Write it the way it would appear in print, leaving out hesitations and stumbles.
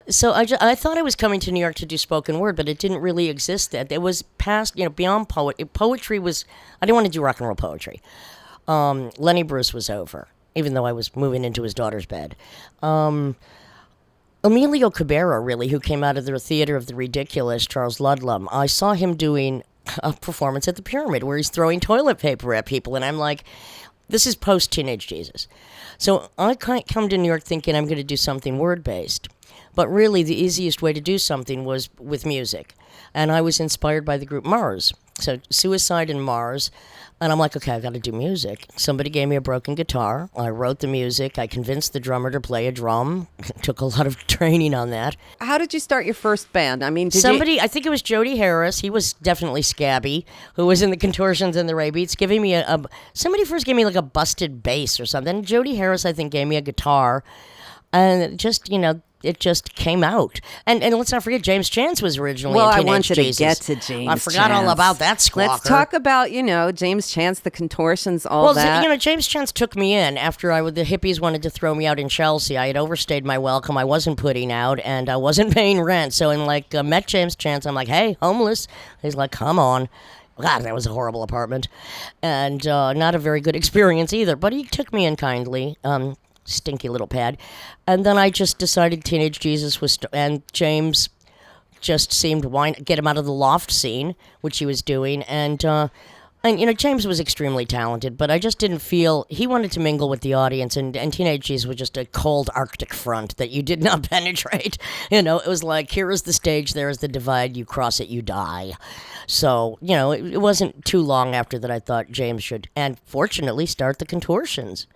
So I thought I was coming to New York to do spoken word, but it didn't really exist. That it was past, beyond poetry was. I didn't want to do rock and roll poetry. Lenny Bruce was over, even though I was moving into his daughter's bed. Emilio Cabrera, really, who came out of the theater of the ridiculous, Charles Ludlam. I saw him doing a performance at the Pyramid where he's throwing toilet paper at people, and I'm like, this is post Teenage Jesus. So I come to New York thinking I'm going to do something word based. But really, the easiest way to do something was with music. And I was inspired by the group Mars. So Suicide and Mars. And I'm like, okay, I've got to do music. Somebody gave me a broken guitar. I wrote the music. I convinced the drummer to play a drum. Took a lot of training on that. How did you start your first band? I mean, I think it was Jody Harris. He was definitely Scabby, who was in the Contortions and the Ray Beats, giving me somebody first gave me like a busted bass or something. Jody Harris, I think, gave me a guitar. And it just came out. And let's not forget, James Chance was originally in Teenage I want you Jesus. to get to James I forgot all about that squawker. Let's talk about, James Chance, the Contortions, all that. Well, James Chance took me in after the hippies wanted to throw me out in Chelsea. I had overstayed my welcome. I wasn't putting out, and I wasn't paying rent. So met James Chance. I'm like, hey, homeless. He's like, come on. God, that was a horrible apartment. And not a very good experience either. But he took me in kindly. Stinky little pad. And then I just decided Teenage Jesus was, and James just seemed get him out of the loft scene, which he was doing. And James was extremely talented, but I just didn't feel, he wanted to mingle with the audience, and Teenage Jesus was just a cold Arctic front that you did not penetrate. It was like, here is the stage, there is the divide, you cross it, you die. So, it wasn't too long after that I thought James should, and fortunately, start the Contortions.